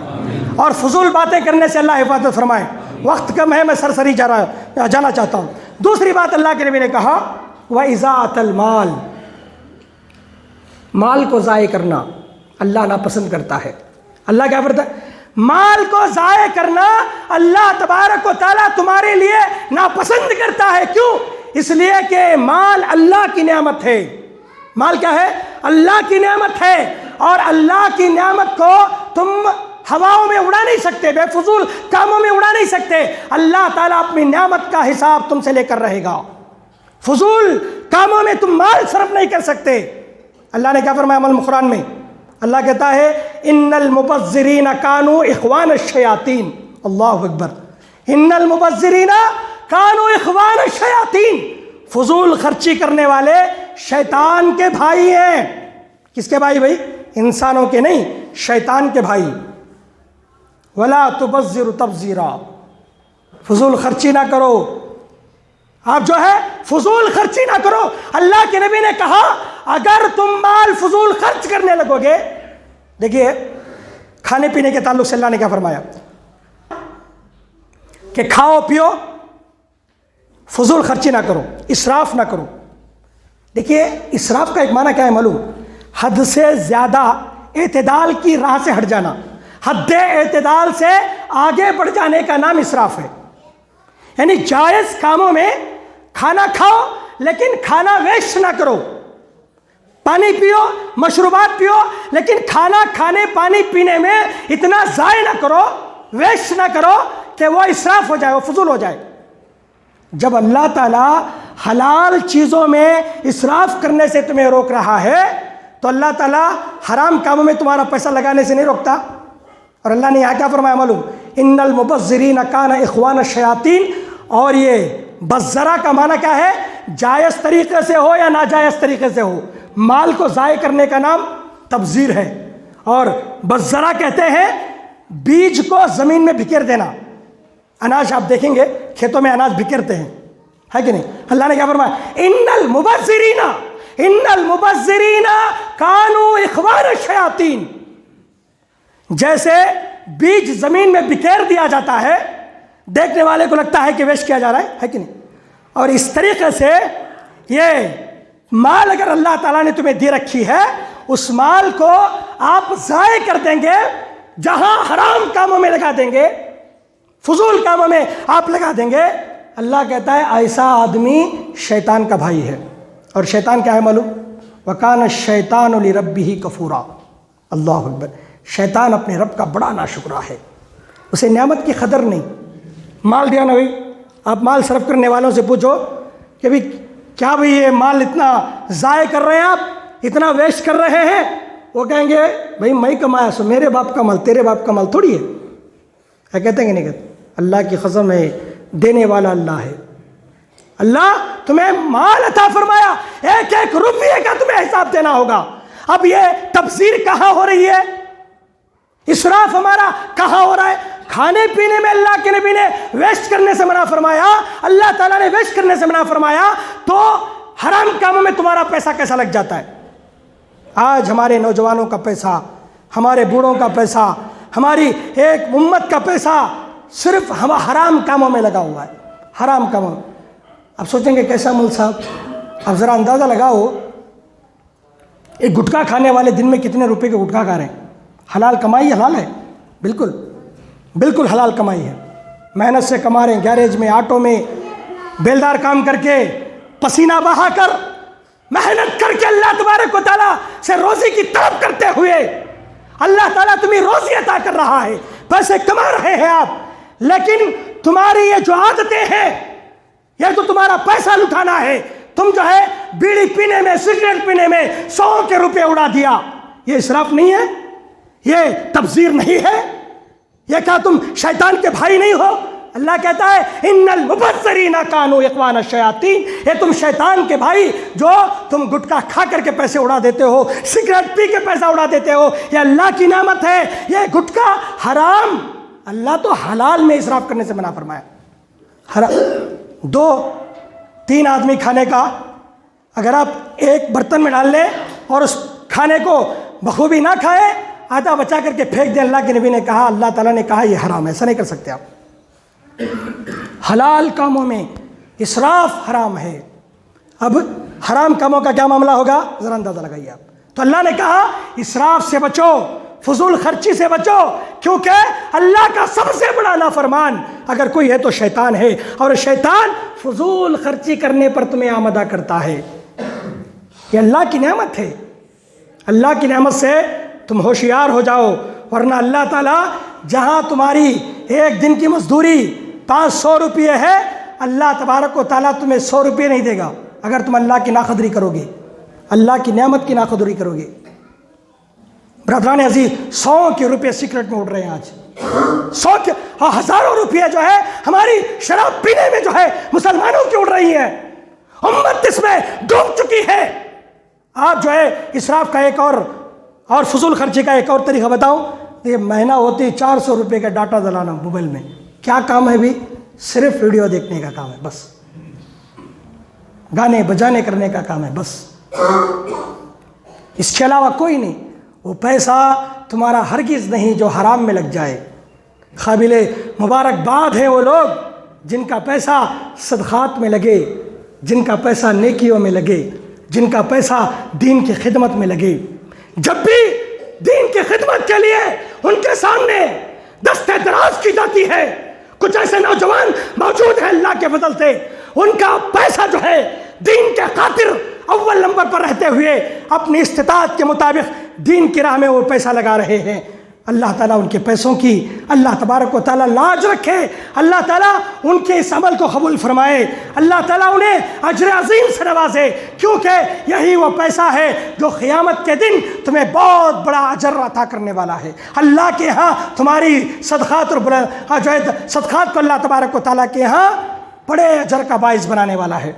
اور فضول باتیں کرنے سے اللہ حفاظت فرمائے. وقت کم ہے، میں سرسری جانا چاہتا ہوں. دوسری بات اللہ کے نبی نے کہا وَإِضَاعَةَ الْمَالِ، مال کو ضائع کرنا اللہ ناپسند کرتا ہے. اللہ کیا کرتا ہے؟ مال کو ضائع کرنا اللہ تبارک و تعالیٰ تمہارے لیے ناپسند کرتا ہے. کیوں؟ اس لیے کہ مال اللہ کی نعمت ہے. مال کیا ہے؟ اللہ کی نعمت ہے، اور اللہ کی نعمت کو تم ہواؤں میں اڑا نہیں سکتے، بے فضول کاموں میں اڑا نہیں سکتے. اللہ تعالیٰ اپنی نعمت کا حساب تم سے لے کر رہے گا. فضول کاموں میں تم مال صرف نہیں کر سکتے. اللہ نے کیا فرمایا عمل قرآن میں؟ اللہ کہتا ہے ان المبذرین کانوا اخوان الشیاطین. اللہ اکبر. ان المبذرین کانوا اخوان الشیاطین، فضول خرچی کرنے والے شیطان کے بھائی ہیں. کس کے بھائی؟ بھائی انسانوں کے نہیں، شیطان کے بھائی. ولا تبذر تبذیرا، فضول خرچی نہ کرو. آپ جو ہے فضول خرچی نہ کرو. اللہ کے نبی نے کہا اگر تم مال فضول خرچ کرنے لگو گے، دیکھیے کھانے پینے کے تعلق سے اللہ نے کیا فرمایا کہ کھاؤ پیو، فضول خرچی نہ کرو، اسراف نہ کرو. دیکھیے اسراف کا ایک معنی کیا ہے معلوم؟ حد سے زیادہ اعتدال کی راہ سے ہٹ جانا، حد اعتدال سے آگے بڑھ جانے کا نام اسراف ہے. یعنی جائز کاموں میں کھانا کھاؤ لیکن کھانا ویسٹ نہ کرو، پانی پیو، مشروبات پیو، لیکن کھانا کھانے پانی پینے میں اتنا ضائع نہ کرو، ویسٹ نہ کرو کہ وہ اسراف ہو جائے، وہ فضول ہو جائے. جب اللہ تعالیٰ حلال چیزوں میں اسراف کرنے سے تمہیں روک رہا ہے تو اللہ تعالیٰ حرام کاموں میں تمہارا پیسہ لگانے سے نہیں روکتا. اور اللہ نے یہاں کیا فرمایا معلوم؟ ان المبذرین کان اخوان الشیاطین. اور یہ بزرہ کا معنی کیا ہے؟ جائز طریقے سے ہو یا ناجائز طریقے سے ہو، مال کو ضائع کرنے کا نام تبذیر ہے. اور بزرہ کہتے ہیں بیج کو زمین میں بکھیر دینا. اناج آپ دیکھیں گے کھیتوں میں اناج بکھیرتے ہیں، ہے کہ نہیں؟ اللہ نے کیا فرمایا؟ ان المبذرین کانوا اخوان الشیاطین. جیسے بیج زمین میں بکھیر دیا جاتا ہے، دیکھنے والے کو لگتا ہے کہ ویسٹ کیا جا رہا ہے کہ نہیں؟ اور اس طریقے سے یہ مال اگر اللہ تعالیٰ نے تمہیں دی رکھی ہے، اس مال کو آپ ضائع کر دیں گے، جہاں حرام کاموں میں لگا دیں گے، فضول کاموں میں آپ لگا دیں گے. اللہ کہتا ہے ایسا آدمی شیطان کا بھائی ہے. اور شیطان کیا ہے معلوم؟ وَكَانَ الشَّيْطَانُ لِرَبِّهِ كَفُورًا. اللہ اکبر. شیطان اپنے رب کا بڑا ناشکرا ہے، اسے نعمت کی قدر نہیں. مال دیا نا بھائی، آپ مال صرف کرنے والوں سے پوچھو کہ بھائی کیا بھائی یہ مال اتنا ضائع کر رہے ہیں، آپ اتنا ویسٹ کر رہے ہیں؟ وہ کہیں گے بھائی میں کمایا سو میرے باپ کا مال، تیرے باپ کا مال تھوڑی ہے. کہتے ہیں کہ نہیں کہتے؟ اللہ کی قسم ہے دینے والا اللہ ہے. اللہ تمہیں مال عطا فرمایا، ایک ایک روپیے کا تمہیں حساب دینا ہوگا. اب یہ تبذیر کہاں ہو رہی ہے؟ اسراف ہمارا کہاں ہو رہا ہے؟ کھانے پینے میں اللہ کے نبی نے ویسٹ کرنے سے منع فرمایا، اللہ تعالیٰ نے ویسٹ کرنے سے منع فرمایا، تو حرام کاموں میں تمہارا پیسہ کیسا لگ جاتا ہے؟ آج ہمارے نوجوانوں کا پیسہ، ہمارے بوڑھوں کا پیسہ، ہماری ایک امت کا پیسہ صرف ہم حرام کاموں میں لگا ہوا ہے، حرام کاموں میں. اب سوچیں گے کیسا ملک صاحب؟ اب ذرا اندازہ لگاؤ، ایک گٹکا کھانے والے دن میں کتنے روپے کے گٹکا کھا رہے ہیں؟ حلال کمائی حلال ہے، بالکل بالکل حلال کمائی ہے. محنت سے کما رہے ہیں، گیریج میں، آٹو میں، بیلدار کام کر کے، پسینہ بہا کر، محنت کر کے اللہ تبارک و تعالیٰ سے روزی کی طلب کرتے ہوئے اللہ تعالیٰ تمہیں روزی عطا کر رہا ہے، پیسے کما رہے ہیں آپ. لیکن تمہاری یہ جو عادتیں ہیں، یہ تو تمہارا پیسہ لٹانا ہے. تم جو ہے بیڑی پینے میں، سگریٹ پینے میں 100 کے روپے اڑا دیا. یہ اسراف نہیں ہے؟ یہ تبذیر نہیں ہے؟ یہ کیا تم شیطان کے بھائی نہیں ہو؟ اللہ کہتا ہے ان المبذرین کانوا اخوان الشیاطین. یہ تم شیطان کے بھائی جو تم گٹکا کھا کر کے پیسے اڑا دیتے ہو، سگریٹ پی کے پیسہ اڑا دیتے ہو. یہ اللہ کی نعمت ہے، یہ گٹکا حرام. اللہ تو حلال میں اسراف کرنے سے منع فرمایا. 2-3 آدمی کھانے کا اگر آپ ایک برتن میں ڈال لیں اور اس کھانے کو بخوبی نہ کھائے، آدھا بچا کر کے پھینک دیں، اللہ کے نبی نے کہا، اللہ تعالیٰ نے کہا یہ حرام ہے. ایسا نہیں کر سکتے آپ. حلال کاموں میں اسراف حرام ہے. اب حرام کاموں کا کیا معاملہ ہوگا ذرا اندازہ لگائیے آپ. تو اللہ نے کہا اسراف سے بچو، فضول خرچی سے بچو، کیونکہ اللہ کا سب سے بڑا نافرمان اگر کوئی ہے تو شیطان ہے. اور شیطان فضول خرچی کرنے پر تمہیں آمادہ کرتا ہے. یہ اللہ کی نعمت ہے. اللہ کی نعمت سے تم ہوشیار ہو جاؤ، ورنہ اللہ تعالیٰ جہاں تمہاری ایک دن کی مزدوری 500 روپے ہے، اللہ تبارک و تعالیٰ تمہیں 100 روپے نہیں دے گا اگر تم اللہ کی ناقدری کرو گے، اللہ کی نعمت کی ناقدری کرو گے. برادران عزیز، 100 کے روپے سیکرٹ میں اڑ رہے ہیں آج. 100 کے ہزاروں روپے جو ہے ہماری شراب پینے میں جو ہے مسلمانوں کی اڑ رہی ہیں. امت اس میں ڈوب چکی ہے. آپ جو ہے اسراف کا ایک اور فضول خرچی کا ایک اور طریقہ بتاؤں. یہ مہینہ ہوتی 400 روپے کا ڈاٹا ڈلانا موبائل میں. کیا کام ہے بھی؟ صرف ویڈیو دیکھنے کا کام ہے بس. گانے بجانے کرنے کا کام ہے بس، اس کے علاوہ کوئی نہیں۔ وہ پیسہ تمہارا ہرگز نہیں جو حرام میں لگ جائے۔ قابل مبارکباد ہے وہ لوگ جن کا پیسہ صدقات میں لگے، جن کا پیسہ نیکیوں میں لگے، جن کا پیسہ دین کی خدمت میں لگے۔ جب بھی دین کی خدمت کے لیے ان کے سامنے دستے دراز کی جاتی ہے، کچھ ایسے نوجوان موجود ہیں اللہ کے فضل سے، ان کا پیسہ جو ہے دین کے خاطر اول نمبر پر رہتے ہوئے اپنی استطاعت کے مطابق دین کی راہ میں وہ پیسہ لگا رہے ہیں۔ اللہ تعالیٰ ان کے پیسوں کی اللہ تبارک و تعالیٰ لاج رکھے، اللہ تعالیٰ ان کے اس عمل کو قبول فرمائے، اللہ تعالیٰ انہیں اجر عظیم سے نوازے، کیونکہ یہی وہ پیسہ ہے جو قیامت کے دن تمہیں بہت بڑا اجر عطا کرنے والا ہے۔ اللہ کے ہاں تمہاری صدقات اور صدقات کو اللہ تبارک و تعالیٰ کے ہاں بڑے اجر کا باعث بنانے والا ہے۔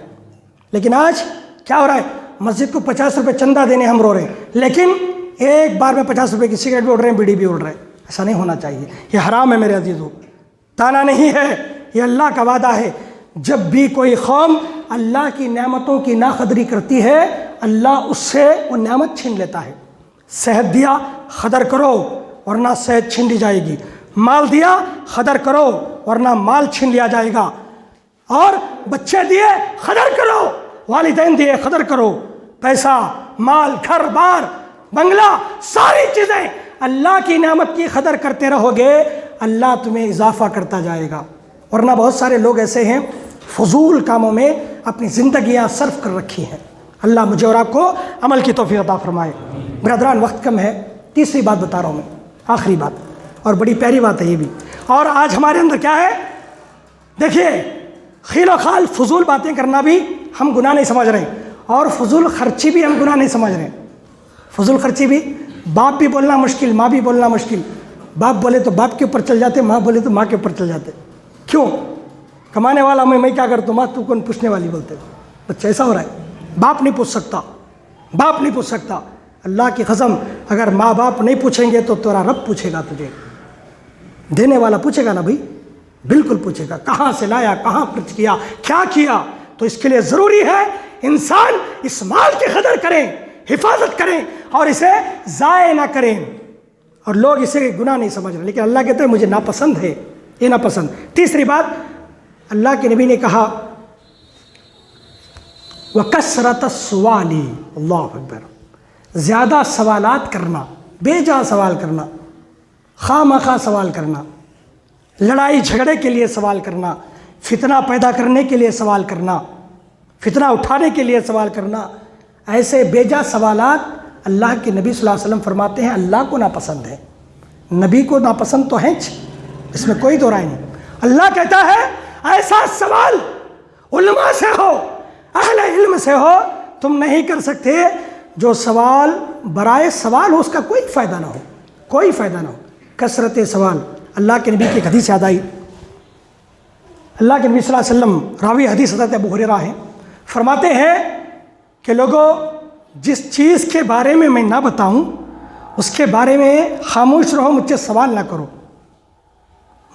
لیکن آج کیا ہو رہا ہے؟ مسجد کو 50 روپے چندہ دینے ہم رو رہے ہیں، لیکن ایک بار میں 50 روپے کی سگریٹ بھی اڑ رہے ہیں، بیڑی بھی اڑ رہے ہیں۔ ایسا نہیں ہونا چاہیے، یہ حرام ہے میرے عزیزو، تانا نہیں ہے، یہ اللہ کا وعدہ ہے۔ جب بھی کوئی قوم اللہ کی نعمتوں کی ناقدری کرتی ہے، اللہ اس سے وہ نعمت چھین لیتا ہے۔ صحت دیا، قدر کرو ورنہ صحت چھین لی جائے گی، مال دیا قدر کرو ورنہ مال چھین لیا جائے گا، اور بچے دیے قدر کرو، والدین دیے قدر کرو، پیسہ، مال، گھر بار، بنگلہ، ساری چیزیں اللہ کی نعمت کی قدر کرتے رہو گے، اللہ تمہیں اضافہ کرتا جائے گا۔ ورنہ بہت سارے لوگ ایسے ہیں فضول کاموں میں اپنی زندگیاں صرف کر رکھی ہیں۔ اللہ مجھے اور آپ کو عمل کی توفیق عطا فرمائے۔ برادران وقت کم ہے، تیسری بات بتا رہا ہوں میں، آخری بات، اور بڑی پیاری بات ہے یہ بھی۔ اور آج ہمارے اندر کیا ہے؟ دیکھیے، خیل و خال فضول باتیں کرنا بھی ہم گناہ نہیں سمجھ رہے، اور فضول خرچی بھی ہم گناہ نہیں سمجھ رہے۔ فضول خرچی بھی، باپ بھی بولنا مشکل، ماں بھی بولنا مشکل، باپ بولے تو باپ کے اوپر چل جاتے، ماں بولے تو ماں کے اوپر چل جاتے۔ کیوں؟ کمانے والا میں کیا کرتا ہوں، ماں تو کون پوچھنے والی بولتے۔ بچہ ایسا ہو رہا ہے، باپ نہیں پوچھ سکتا، باپ نہیں پوچھ سکتا۔ اللہ کی قسم، اگر ماں باپ نہیں پوچھیں گے تو تیرا رب پوچھے گا تجھے، دینے والا پوچھے گا نا بھائی، بالکل پوچھے گا، کہاں سے لایا، کہاں خرچ کیا، کیا کیا۔ تو اس کے لیے ضروری ہے انسان اس مال کی قدر کریں، حفاظت کریں اور اسے ضائع نہ کریں۔ اور لوگ اسے گناہ نہیں سمجھ رہے، لیکن اللہ کہتے ہیں مجھے ناپسند ہے، یہ ناپسند۔ تیسری بات، اللہ کے نبی نے کہا وَكَثْرَةَ السُّؤَالِ، اللہ اکبر، زیادہ سوالات کرنا، بے جا سوال کرنا، خواہ مخواہ سوال کرنا، لڑائی جھگڑے کے لیے سوال کرنا، فتنہ پیدا کرنے کے لیے سوال کرنا، فتنہ اٹھانے کے لیے سوال کرنا، ایسے بے جا سوالات اللہ کے نبی صلی اللہ علیہ وسلم فرماتے ہیں اللہ کو ناپسند ہے۔ نبی کو ناپسند تو ہیں، اس میں کوئی دو رائے نہیں۔ اللہ کہتا ہے ایسا سوال علماء سے ہو، اہل علم سے ہو، تم نہیں کر سکتے جو سوال برائے سوال ہو، اس کا کوئی فائدہ نہ ہو، کوئی فائدہ نہ ہو۔ کثرت سوال، اللہ کے نبی کی ایک حدیث یاد آئی۔ اللہ کے نبی صلی اللہ علیہ وسلم، راوی حدیث حضرت ابو ہریرہ ہیں، فرماتے ہیں کہ لوگوں، جس چیز کے بارے میں میں نہ بتاؤں اس کے بارے میں خاموش رہو، مجھ سے سوال نہ کرو،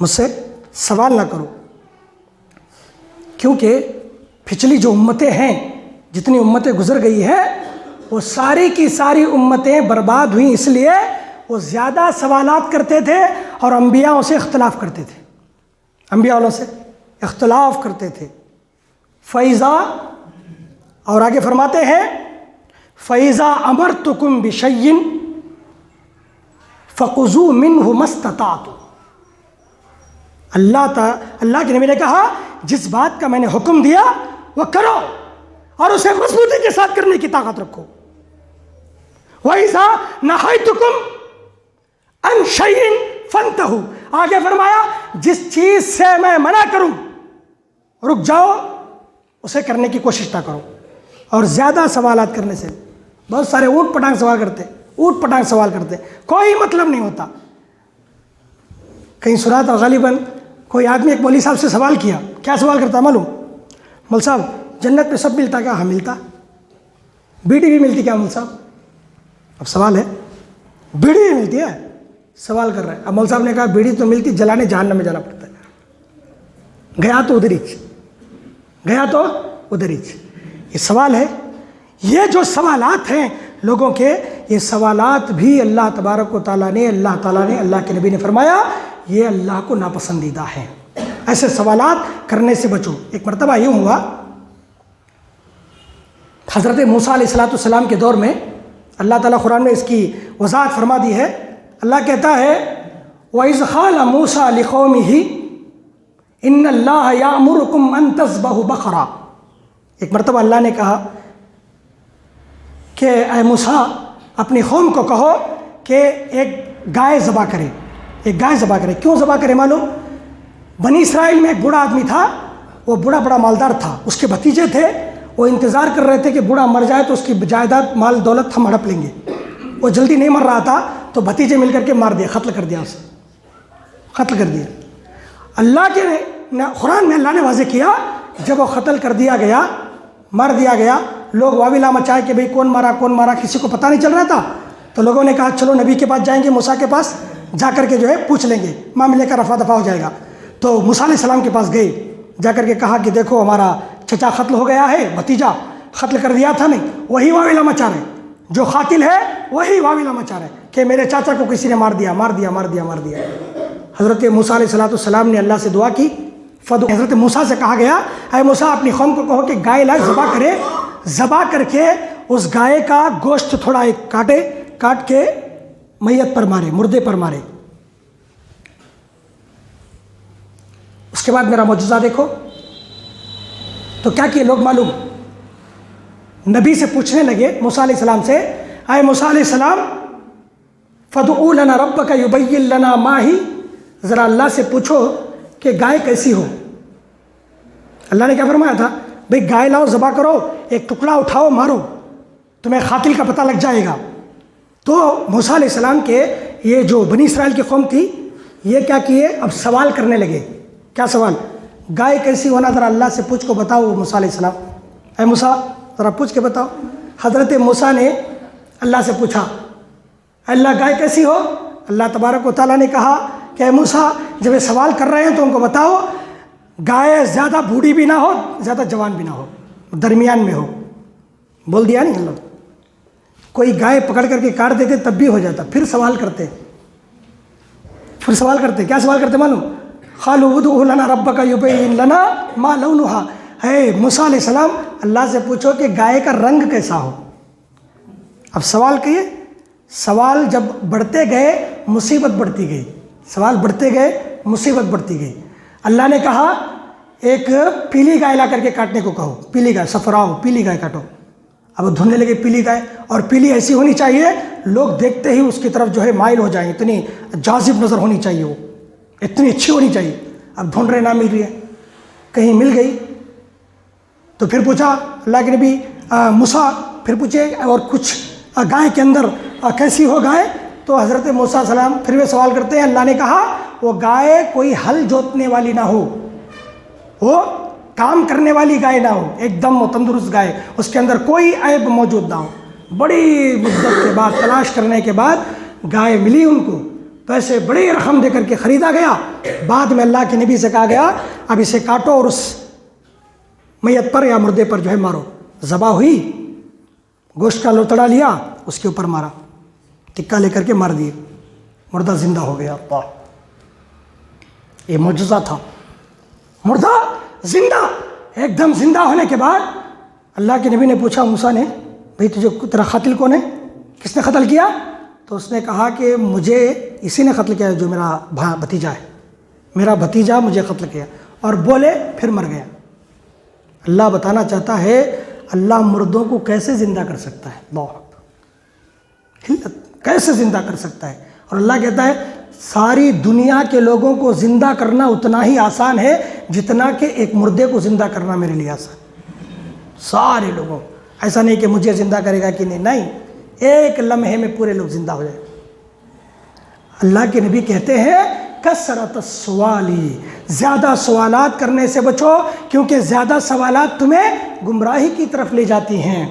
مجھ سے سوال نہ کرو، کیونکہ پچھلی جو امتیں ہیں، جتنی امتیں گزر گئی ہیں، وہ ساری کی ساری امتیں برباد ہوئیں اس لیے وہ زیادہ سوالات کرتے تھے اور انبیاءوں سے اختلاف کرتے تھے، انبیاء والوں سے اختلاف کرتے تھے۔ فَإِذَا، اور آگے فرماتے ہیں فَإِذَا أَمَرْتُكُمْ بِشَيْءٍ فَخُذُوا مِنْهُ مَا اسْتَطَعْتُمْ۔ اللہ کے نبی نے کہا جس بات کا میں نے حکم دیا وہ کرو اور اسے مضبوطی کے ساتھ کرنے کی طاقت رکھو۔ وَإِذَا نَهَيْتُكُمْ عَنْ شَيْءٍ فَانْتَهُوا، آگے فرمایا جس چیز سے میں منع کروں رک جاؤ، اسے کرنے کی کوشش نہ کرو۔ اور زیادہ سوالات کرنے سے، بہت سارے اوٹ پٹانگ سوال کرتے، اوٹ پٹانگ سوال کرتے، کوئی مطلب نہیں ہوتا۔ کہیں سنا تھا غالباً کوئی آدمی ایک مولوی صاحب سے سوال کیا، کیا سوال کرتا معلوم؟ مول صاحب جنت میں سب ملتا کیا؟ ہاں ملتا۔ بیڑی بھی ملتی کیا مول صاحب؟ اب سوال ہے بیڑی بھی ملتی ہے، سوال کر رہے ہیں۔ اب مول صاحب نے کہا بیڑی تو ملتی، جلانے جہنم میں جانا پڑتا ہے۔ گیا تو ادھر ہی، گیا تو ادھر ہی۔ یہ سوال ہے. یہ جو سوالات ہیں لوگوں کے، یہ سوالات بھی اللہ تبارک و تعالیٰ نے اللہ کے نبی نے فرمایا یہ اللہ کو ناپسندیدہ ہیں. ایسے سوالات کرنے سے بچو. ایک مرتبہ یہ ہوا، حضرت موسیٰ علیہ السلام کے دور میں اللہ تعالیٰ قرآن میں اس کی وضاحت فرما دی ہے. اللہ کہتا ہے وَإِذْ قَالَ مُوسَىٰ لِقَوْمِهِ إِنَّ اللَّهَ يَأْمُرُكُمْ أَن تَذْبَحُوا بَقَرَةً. ایک مرتبہ اللہ نے کہا کہ اے موسیٰ اپنی قوم کو کہو کہ ایک گائے ذبح کرے. ایک گائے ذبح کرے. کیوں ذبح کرے معلوم؟ بنی اسرائیل میں ایک بوڑھا آدمی تھا، وہ بڑا مالدار تھا. اس کے بھتیجے تھے، وہ انتظار کر رہے تھے کہ بوڑھا مر جائے تو اس کی جائیداد مال دولت ہم ہڑپ لیں گے. وہ جلدی نہیں مر رہا تھا تو بھتیجے مل کر کے مار دیا، قتل کر دیا، اسے قتل کر دیا. اللہ کے قرآن میں اللہ نے واضح کیا جب وہ قتل کر دیا گیا، مار دیا گیا، لوگ واویلا مچائے کہ بھئی کون مارا، کسی کو پتہ نہیں چل رہا تھا. تو لوگوں نے کہا چلو نبی کے پاس جائیں گے، موسیٰ کے پاس جا کر کے جو ہے پوچھ لیں گے، معاملے کا رفع دفع ہو جائے گا. تو موسیٰ علیہ السلام کے پاس گئے، جا کر کے کہا کہ دیکھو ہمارا چچا قتل ہو گیا ہے، بھتیجا قتل کر دیا تھا، نہیں وہی واویلا مچا رہے، جو قاتل ہے وہی واویلا مچا رہے کہ میرے چاچا کو کسی نے مار دیا. حضرت موسیٰ علیہ السلام نے اللہ سے دعا کی. حضرت موسیٰ سے کہا گیا اے موسیٰ اپنی قوم کو کہو کہ گائے لائے ذبح کرے، ذبح کر کے اس گائے کا گوشت تھوڑا ایک کاٹ کے میت پر مارے، مردے پر مارے. اس کے بعد میرا معجزہ دیکھو. تو کیا کیے لوگ معلوم؟ نبی سے پوچھنے لگے موسیٰ علیہ السلام سے اے موسیٰ علیہ السلام فَادْعُ لَنَا رَبَّكَ يُبَيِّن لَنَا مَا هِي، ذرا اللہ سے پوچھو کہ گائے کیسی ہو. اللہ نے کیا فرمایا تھا؟ بھئی گائے لاؤ، ذبح کرو، ایک ٹکڑا اٹھاؤ، مارو، تمہیں قاتل کا پتہ لگ جائے گا. تو موسیٰ علیہ السلام کے یہ جو بنی اسرائیل کی قوم تھی، یہ کیا کیے؟ اب سوال کرنے لگے. کیا سوال؟ گائے کیسی ہونا ذرا اللہ سے پوچھ کو بتاؤ. موسیٰ علیہ السلام اے موسیٰ ذرا پوچھ کے بتاؤ. حضرت موسیٰ نے اللہ سے پوچھا اللہ گائے کیسی ہو؟ اللہ تبارک و تعالیٰ نے کہا کہ اے موسیٰ جب یہ سوال کر رہے ہیں تو ان کو بتاؤ گائے زیادہ بوڑھی بھی نہ ہو، زیادہ جوان بھی نہ ہو، درمیان میں ہو. بول دیا نہیں اللہ. کوئی گائے پکڑ کر کے کاٹ دیتے تب بھی ہو جاتا. پھر سوال کرتے کیا سوال کرتے معلوم؟ قالوا ادع لنا ربك يبين لنا ما لونها. اے موسیٰ علیہ السلام اللہ سے پوچھو کہ گائے کا رنگ کیسا ہو. اب سوال کیے، سوال جب بڑھتے گئے مصیبت بڑھتی گئی، سوال بڑھتے گئے مصیبت بڑھتی گئی. اللہ نے کہا ایک پیلی گائے لا کر کے کاٹنے کو کہو، پیلی گائے، صفراؤ پیلی گائے کاٹو. اب دھونے لگے پیلی گائے، اور پیلی ایسی ہونی چاہیے لوگ دیکھتے ہی اس کی طرف جو ہے مائل ہو جائیں، اتنی جاذب نظر ہونی چاہیے، وہ اتنی اچھی ہونی چاہیے. اب ڈھونڈ رہے نہ مل رہی ہے، کہیں مل گئی تو پھر پوچھا اللہ کے نبی موسیٰ، پھر پوچھے اور کچھ گائے کے اندر کیسی ہو گائے؟ تو حضرت موسیٰ علیہ السلام پھر وہ سوال کرتے ہیں. اللہ نے کہا وہ گائے کوئی ہل جوتنے والی نہ ہو، وہ کام کرنے والی گائے نہ ہو، ایک دم تندرست گائے، اس کے اندر کوئی عیب موجود نہ ہو. بڑی مدت کے بعد تلاش کرنے کے بعد گائے ملی ان کو، پیسے بڑی رقم دے کر کے خریدا گیا. بعد میں اللہ کے نبی سے کہا گیا اب اسے کاٹو اور اس میت پر یا مردے پر جو ہے مارو. ذبح ہوئی، گوشت کا لوتڑا لیا، اس کے اوپر مارا، ٹکا لے کر کے مار دیے، مردہ زندہ ہو گیا. اللہ، یہ معجزہ تھا. مردہ زندہ، ایک دم زندہ ہونے کے بعد اللہ کے نبی نے پوچھا موسیٰ نے بھئی تجھے تیرا قاتل کون ہے؟ کس نے قتل کیا؟ تو اس نے کہا کہ مجھے اسی نے قتل کیا جو میرا بھتیجا ہے، میرا بھتیجا مجھے قتل کیا. اور بولے پھر مر گیا. اللہ بتانا چاہتا ہے اللہ مردوں کو کیسے زندہ کر سکتا ہے، بہت کیسے زندہ کر سکتا ہے. اور اللہ کہتا ہے ساری دنیا کے لوگوں کو زندہ کرنا اتنا ہی آسان ہے جتنا کہ ایک مردے کو زندہ کرنا میرے لیے آسان. سارے لوگوں، ایسا نہیں کہ مجھے زندہ کرے گا کہ نہیں، ایک لمحے میں پورے لوگ زندہ ہو جائیں. اللہ کے نبی کہتے ہیں کثرت السوالی، زیادہ سوالات کرنے سے بچو، کیونکہ زیادہ سوالات تمہیں گمراہی کی طرف لے جاتی ہیں.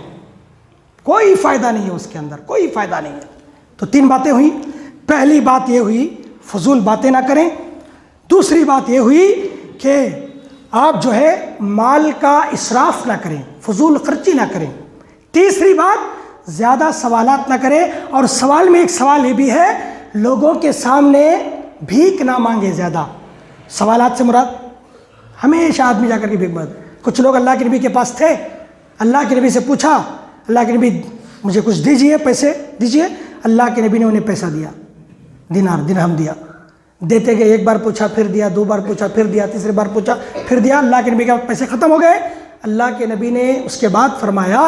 کوئی فائدہ نہیں ہے اس کے اندر، کوئی فائدہ نہیں ہے. تو 3 باتیں ہوئیں. پہلی بات یہ ہوئی فضول باتیں نہ کریں. دوسری بات یہ ہوئی کہ آپ جو ہے مال کا اسراف نہ کریں، فضول خرچی نہ کریں۔ تیسری بات، زیادہ سوالات نہ کریں، اور سوال میں ایک سوال یہ بھی ہے، لوگوں کے سامنے بھیک نہ مانگے زیادہ۔ سوالات سے مراد ہمیشہ آدمی جا کر کے بھیک مانگے۔ کچھ لوگ اللہ کے نبی کے پاس تھے، اللہ کے نبی سے پوچھا، اللہ کے نبی مجھے کچھ دیجئے، پیسے دیجئے۔ اللہ کے نبی نے انہیں پیسہ دیا، دینار درہم دیا، دیتے گئے۔ ایک بار پوچھا پھر دیا، دو بار پوچھا پھر دیا، تیسری بار پوچھا پھر دیا۔ اللہ کے نبی کے پیسے ختم ہو گئے۔ اللہ کے نبی نے اس کے بعد فرمایا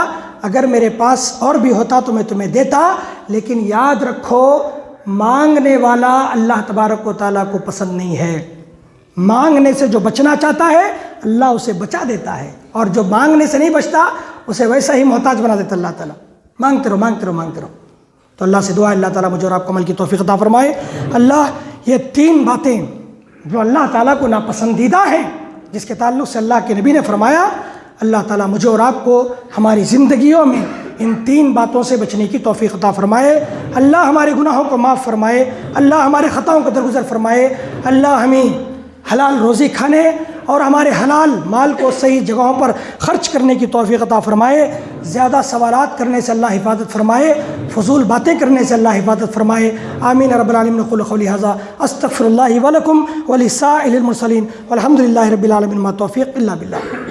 اگر میرے پاس اور بھی ہوتا تو میں تمہیں دیتا، لیکن یاد رکھو مانگنے والا اللہ تبارک و تعالیٰ کو پسند نہیں ہے۔ مانگنے سے جو بچنا چاہتا ہے اللہ اسے بچا دیتا ہے، اور جو مانگنے سے نہیں بچتا اسے ویسا ہی محتاج بنا دیتا اللہ تعالیٰ۔ مانگتے رہو مانگتے رہو مانگتے رہو۔ تو اللہ سے دعا ہے اللہ تعالیٰ مجھے اور آپ کو عمل کی توفیق عطا فرمائے۔ اللہ یہ 3 باتیں جو اللہ تعالیٰ کو ناپسندیدہ ہیں، جس کے تعلق سے اللہ کے نبی نے فرمایا، اللہ تعالیٰ مجھے اور آپ کو ہماری زندگیوں میں ان 3 باتوں سے بچنے کی توفیق عطا فرمائے۔ اللہ ہمارے گناہوں کو معاف فرمائے، اللہ ہمارے خطاؤں کو درگزر فرمائے، اللہ ہمیں حلال روزی کھانے اور ہمارے حلال مال کو صحیح جگہوں پر خرچ کرنے کی توفیق عطا فرمائے۔ زیادہ سوالات کرنے سے اللہ حفاظت فرمائے، فضول باتیں کرنے سے اللہ حفاظت فرمائے۔ آمین رب العالمین۔ قول قولی ھذا استغفر اللہ ولکم ولسائر المرسلین والحمد للہ رب العالمین۔ ما توفیق الا باللہ۔